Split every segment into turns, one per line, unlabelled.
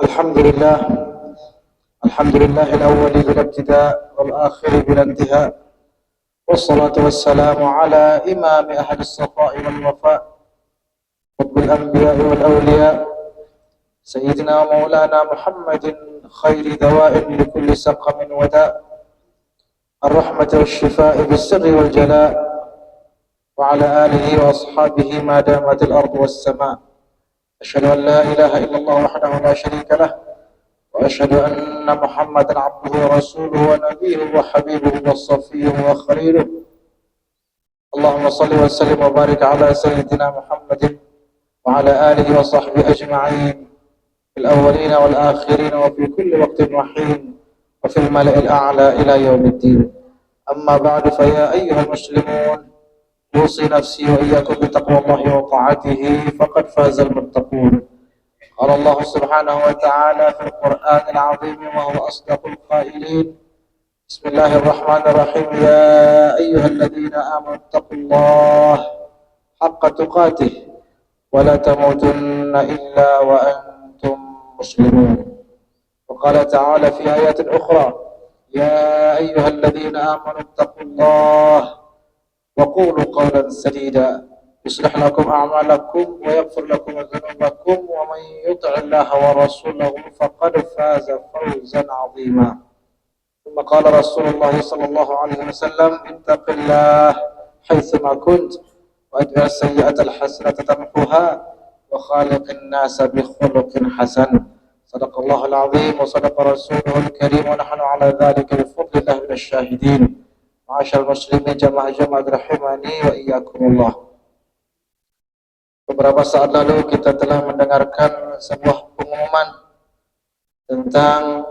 الحمد لله الحمد لله الأول بلا ابتداء والآخر بلا انتهاء، والصلاة والسلام على إمام أهل الصفاء والوفاء، قطب الأنبياء والأولياء، سيدنا ومولانا محمد، خير دواء لكل سقم وداء، الرحمة والشفاء بالسر والجلاء، وعلى آله وأصحابه ما دامت الأرض والسماء. أشهد أن لا إله إلا الله وحده لا شريك له، وأشهد أن محمدا عبده ورسوله ونبيه وحبيبه وصفيه وخليله. اللهم صل وسلم وبارك على سيدنا محمد وعلى آله وصحبه أجمعين في الأولين والآخرين وفي كل وقت وحين وفي الملأ الأعلى إلى يوم الدين. أما بعد، فيا أيها المسلمون، أوصي نفسي وإياكم بتقوى الله وطاعته، فقد فاز المتقون. قال الله سبحانه وتعالى في القرآن العظيم وهو أصدق القائلين: بسم الله الرحمن الرحيم، يا أيها الذين آمنوا اتقوا الله حق تقاته ولا تموتن إلا وأنتم مسلمون. وقال تعالى في آيات أخرى: يا أيها الذين آمنوا اتقوا الله وقولوا قولا سديدا يصلح لكم أعمالكم ويغفر لكم ذنوبكم، ومن يطع الله ورسوله فقد فاز فوزا عظيما. ثم قال رسول الله صلى الله عليه وسلم: اتق الله حيثما كنت، وأتبع السيئة الحسنة تمحوها، وخالق الناس بخلق حسن. صدق الله العظيم وصدق رسوله الكريم، ونحن على ذلك بفضل الله من الشاهدين. Ma'asyarul muslimin jamaah rahimani wa iyyakumullah. Beberapa saat lalu kita telah mendengarkan sebuah pengumuman tentang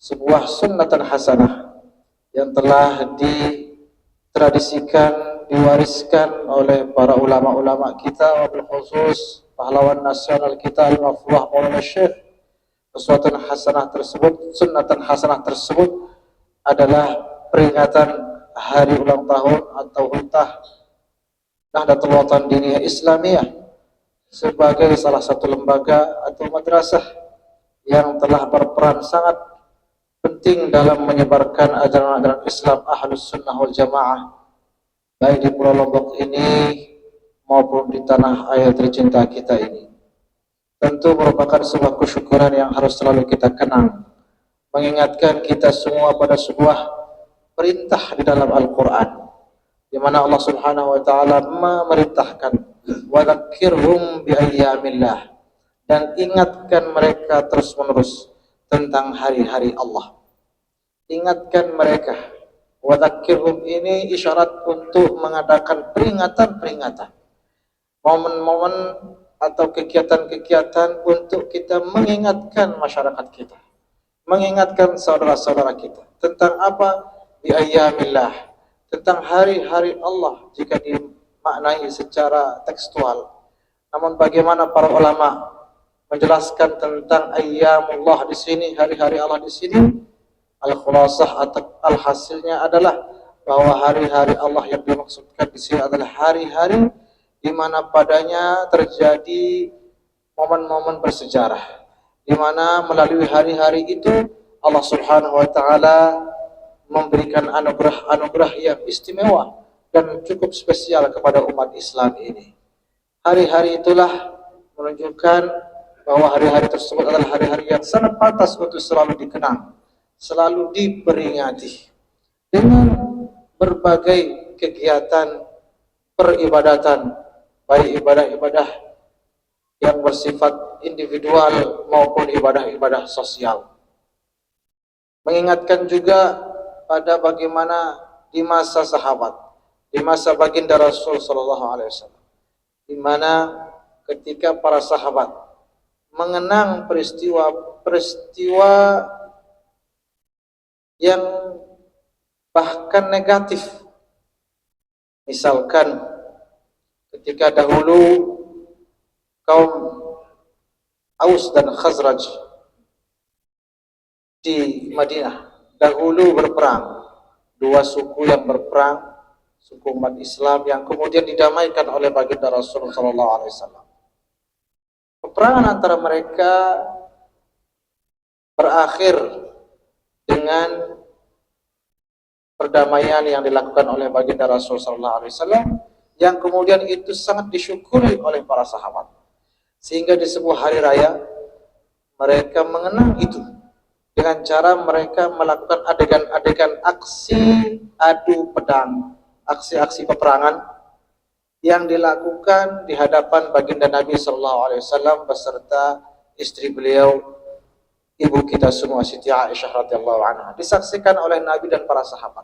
sebuah sunnatan hasanah yang telah ditradisikan, diwariskan oleh para ulama-ulama kita, wabil khusus pahlawan nasional kita al-mafruh Maulana Syekh. Sunnatan hasanah tersebut adalah peringatan hari ulang tahun atau ultah Nahdlatul Watan Diniyah Islamiyah sebagai salah satu lembaga atau madrasah yang telah berperan sangat penting dalam menyebarkan ajaran-ajaran Islam Ahlus Sunnah wal Jamaah, baik di Pulau Lombok ini maupun di tanah air tercinta kita ini. Tentu merupakan sebuah kesyukuran yang harus selalu kita kenang, mengingatkan kita semua pada sebuah perintah di dalam Al-Quran, di mana Allah Subhanahu wa Ta'ala memerintahkan wa dzakirhum bi ayyamillah, dan ingatkan mereka terus-menerus tentang hari-hari Allah. Ingatkan mereka. Wa dzakirhum ini isyarat untuk mengadakan peringatan-peringatan, momen-momen atau kegiatan-kegiatan untuk kita mengingatkan masyarakat kita, mengingatkan saudara-saudara kita tentang apa? Bi ayyamillah, tentang hari-hari Allah jika dimaknai secara tekstual. Namun bagaimana para ulama menjelaskan tentang ayyamullah di sini, hari-hari Allah di sini? Al-khulasah atau al-hasilnya adalah bahwa hari-hari Allah yang dimaksudkan di sini adalah hari-hari di mana padanya terjadi momen-momen bersejarah, di mana melalui hari-hari itu Allah Subhanahu wa Ta'ala memberikan anugerah-anugerah yang istimewa dan cukup spesial kepada umat Islam ini. Hari-hari itulah menunjukkan bahwa hari-hari tersebut adalah hari-hari yang sangat pantas untuk selalu dikenang, selalu diperingati dengan berbagai kegiatan peribadatan, baik ibadah-ibadah yang bersifat individual maupun ibadah-ibadah sosial. Mengingatkan juga pada bagaimana di masa sahabat, di masa baginda Rasul sallallahu alaihi wasallam, di mana ketika para sahabat mengenang peristiwa yang bahkan negatif. Misalkan ketika dahulu kaum Aus dan Khazraj di Madinah dahulu berperang, dua suku yang berperang, suku umat Islam yang kemudian didamaikan oleh baginda Rasul sallallahu alaihi wasallam. Peperangan antara mereka berakhir dengan perdamaian yang dilakukan oleh baginda Rasul sallallahu alaihi wasallam, yang kemudian itu sangat disyukuri oleh para sahabat. Sehingga di sebuah hari raya mereka mengenang itu dengan cara mereka melakukan adegan-adegan aksi adu pedang, aksi-aksi peperangan yang dilakukan di hadapan baginda Nabi sallallahu alaihi wasallam beserta istri beliau, ibu kita semua Siti Aisyah radhiyallahu anha. Disaksikan oleh Nabi dan para sahabat.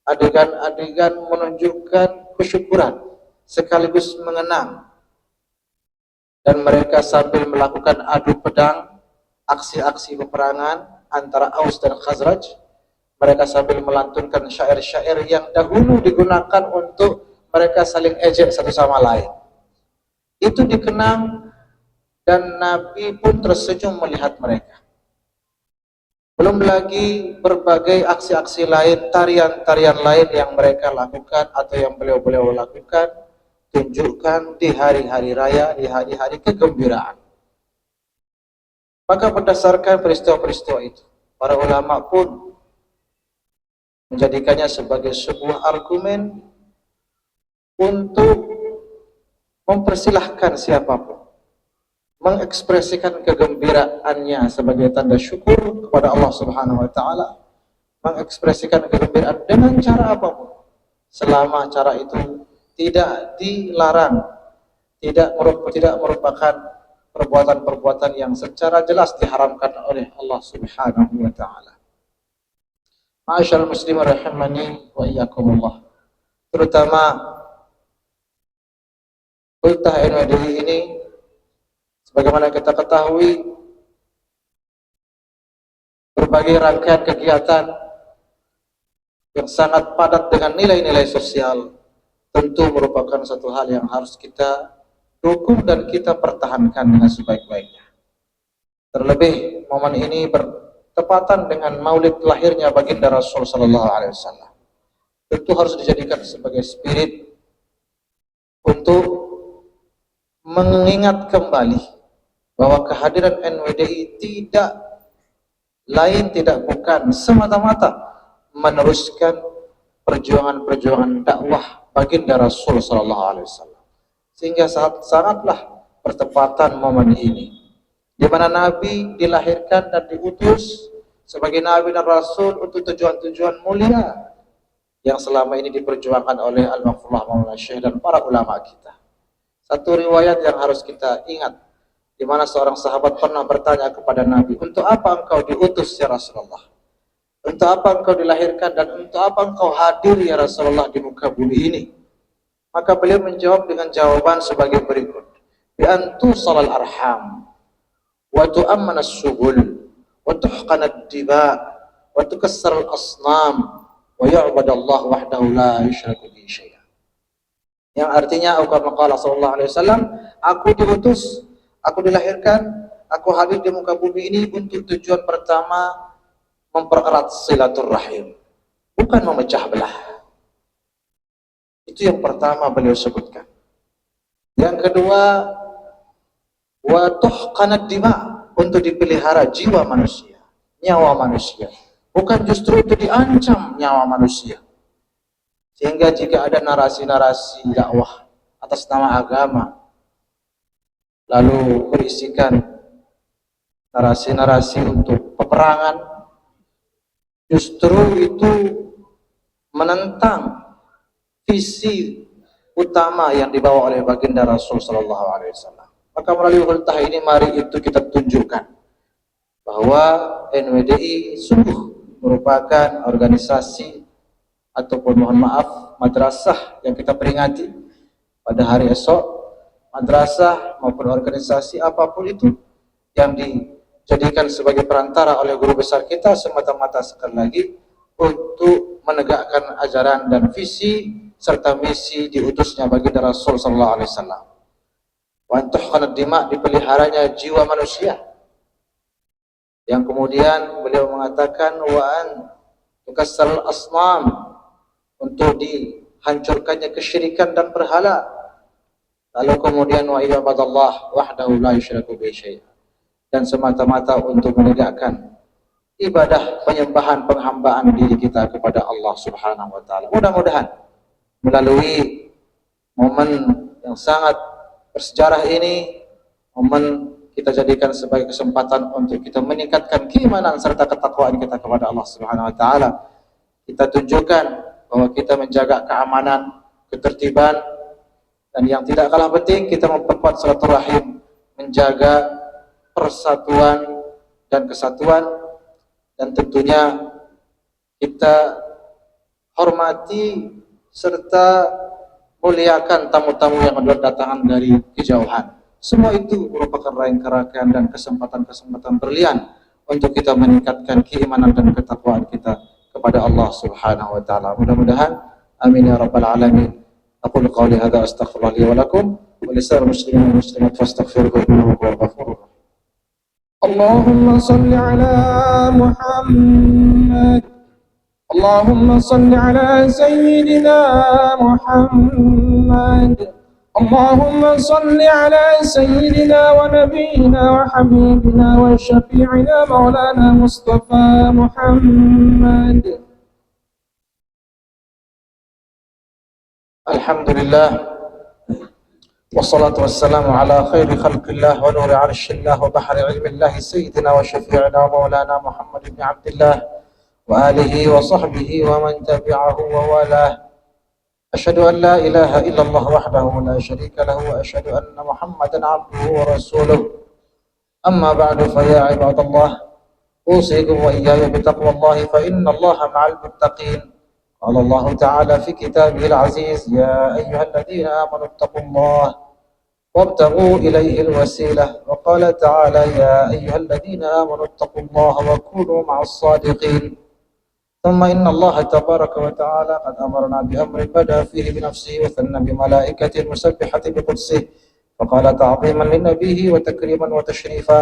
Adegan-adegan menunjukkan kesyukuran sekaligus mengenang, dan mereka sambil melakukan adu pedang, aksi-aksi peperangan antara Aus dan Khazraj. Mereka sambil melantunkan syair-syair yang dahulu digunakan untuk mereka saling ejek satu sama lain. Itu dikenang dan Nabi pun tersenyum melihat mereka. Belum lagi berbagai aksi-aksi lain, tarian-tarian lain yang mereka lakukan atau yang beliau-beliau lakukan, tunjukkan di hari-hari raya, di hari-hari kegembiraan. Maka berdasarkan peristiwa-peristiwa itu, para ulama pun menjadikannya sebagai sebuah argumen untuk mempersilahkan siapapun mengekspresikan kegembiraannya sebagai tanda syukur kepada Allah Subhanahu wa taala, mengekspresikan kegembiraan dengan cara apapun, selama cara itu tidak dilarang, tidak merupakan perbuatan-perbuatan yang secara jelas diharamkan oleh Allah Subhanahu wa taala. Ma'asyiral muslimin rahimani wa iyyakumullah. Terutama ultah NWDI ini, sebagaimana kita ketahui, berbagai rangkaian kegiatan yang sangat padat dengan nilai-nilai sosial tentu merupakan satu hal yang harus kita dukung dan kita pertahankan dengan sebaik-baiknya. Terlebih momen ini bertepatan dengan maulid lahirnya baginda Rasul sallallahu alaihi wasallam. Tentu harus dijadikan sebagai spirit untuk mengingat kembali bahwa kehadiran NWDI tidak lain, tidak bukan semata-mata meneruskan perjuangan-perjuangan dakwah baginda Rasul sallallahu alaihi wasallam. Sehingga sangatlah bertepatan momen ini, di mana Nabi dilahirkan dan diutus sebagai Nabi dan Rasul untuk tujuan-tujuan mulia yang selama ini diperjuangkan oleh Al-Mafullah Maulana Syekh dan para ulama kita. Satu riwayat yang harus kita ingat, di mana seorang sahabat pernah bertanya kepada Nabi, untuk apa engkau diutus ya Rasulullah? Untuk apa engkau dilahirkan dan untuk apa engkau hadir ya Rasulullah di muka bumi ini? Maka beliau menjawab dengan jawaban sebagai berikut. Bi antu salal arham wa tu'ammana as-subul wa tuhqana ad-diba wa tukassara al-asnam wa yu'badallahu wahdahu la yusyraku bihi syai'an. Yang artinya, qala sallallahu alaihi wasallam, aku diutus, aku dilahirkan, aku hadir di muka bumi ini untuk tujuan pertama mempererat silaturrahim, bukan memecah belah. Itu yang pertama beliau sebutkan. Yang kedua, wa tuhqanad dima, untuk dipelihara jiwa manusia, nyawa manusia, bukan justru untuk diancam nyawa manusia. Sehingga jika ada narasi-narasi dakwah atas nama agama lalu berisikan narasi-narasi untuk peperangan, justru itu menentang visi utama yang dibawa oleh baginda Rasul sallallahu alaihi wasallam. Maka melalui ultah ini mari itu kita tunjukkan bahwa NWDI sungguh merupakan organisasi ataupun mohon maaf madrasah yang kita peringati pada hari esok. Madrasah maupun organisasi apapun itu yang dijadikan sebagai perantara oleh guru besar kita semata-mata sekali lagi untuk menegakkan ajaran dan visi serta misi diutusnya baginda Rasul sallallahu alaihi wasallam. Wa tuhqanad dima, dipeliharanya jiwa manusia. Yang kemudian beliau mengatakan wa an tukassal asnam, untuk dihancurkannya kesyirikan dan berhala. Lalu kemudian wa ibadallah wahdahu la yusyraku bihi syai'an, dan semata-mata untuk menegakkan ibadah penyembahan penghambaan diri kita kepada Allah Subhanahu wa taala. Mudah-mudahan melalui momen yang sangat bersejarah ini, momen kita jadikan sebagai kesempatan untuk kita meningkatkan keimanan serta ketakwaan kita kepada Allah Subhanahu wa taala. Kita tunjukkan bahwa kita menjaga keamanan, ketertiban, dan yang tidak kalah penting kita memperkuat silaturahim, menjaga persatuan dan kesatuan, dan tentunya kita hormati serta muliakan tamu-tamu yang berdatangan dari kejauhan. Semua itu merupakan rangkaian dan kesempatan-kesempatan berlian untuk kita meningkatkan keimanan dan ketakwaan kita kepada Allah Subhanahu wa taala. Mudah-mudahan amin ya rabbal alamin. Aqulu qawli hadza astaghfirullah li wa lakum wa lisa'iril muslimin wal muslimat fastaghfiruhu innahu huwal ghafurur rahim.
اللهم صل على محمد اللهم صل على سيدنا محمد اللهم صل على سيدنا ونبينا وحبيبنا وشفيعنا مولانا مصطفى محمد.
الحمد لله والصلاة والسلام على خير خلق الله ونور عرش الله وبحر علم الله سيدنا وشفيعنا ومولانا محمد بن عبد الله وآله وصحبه ومن تبعه ووالاه. أشهد أن لا إله إلا الله وحده لا شريك له وأشهد أن محمدا عبده ورسوله. أما بعد فيا عباد الله أوصيكم وإياي بتقوى الله فإن الله مع المتقين. قال الله تعالى في كتابه العزيز يا أيها الذين آمنوا اتقوا الله وابتغوا إليه الوسيلة. وقال تعالى يا أيها الذين آمنوا اتقوا الله وكونوا مع الصادقين. ثم إن الله تبارك وتعالى قد أمرنا بأمر بدأ فيه بنفسه وثنى بملائكته المسبحة بقدسه، فقال تعظيما لنبيه وتكريما وتشريفا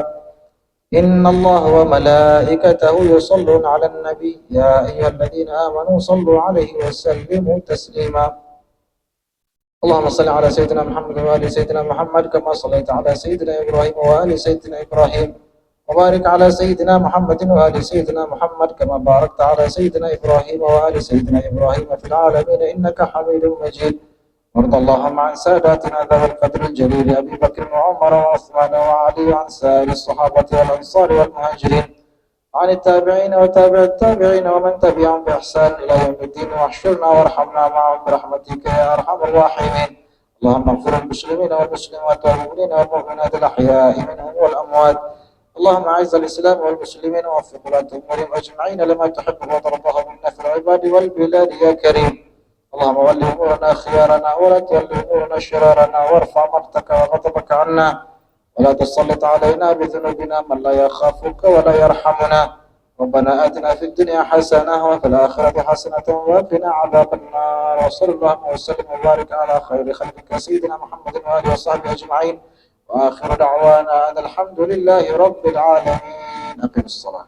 إن الله وملائكته يصلون على النبي يا أيها الذين آمنوا صلوا عليه وسلموا تسليما. اللهم صل على سيدنا محمد وآل سيدنا محمد كما صليت على سيدنا إبراهيم وآل سيدنا إبراهيم، وبارك على سيدنا محمد وآل سيدنا محمد كما باركت على سيدنا إبراهيم وآل سيدنا إبراهيم في العالمين إنك حميد مجيد. وارض اللهم عن ساداتنا ذوي القدر الجليل أبي بكر وعمر وعثمان وعلي وعن سائر الصحابة والأنصار والمهاجرين، عن التابعين وتابع التابعين ومن تبعهم بإحسان إلى يوم الدين، واحشرنا وارحمنا معهم برحمتك يا أرحم الراحمين. اللهم اغفر للمسلمين والمسلمات والمؤمنين والمؤمنات الأحياء منهم والأموات. اللهم أعز الإسلام والمسلمين ووفق ولاة أمورهم أجمعين لما تحب وترضاه منا في العباد والبلاد يا كريم. اللهم ول أمورنا خيارنا ولا تول أمورنا شرارنا، وارفع مقتك وغضبك عنا، ولا تسلط علينا بذنوبنا من لا يخافك ولا يرحمنا. ربنا آتنا في الدنيا حسنة وفي الآخرة حسنة وقنا عذاب النار. وصلى الله وسلم وبارك على خير خلقك سيدنا محمد وآله وصحبه أجمعين، وآخر دعوانا أن الحمد لله رب العالمين. أقم الصلاة.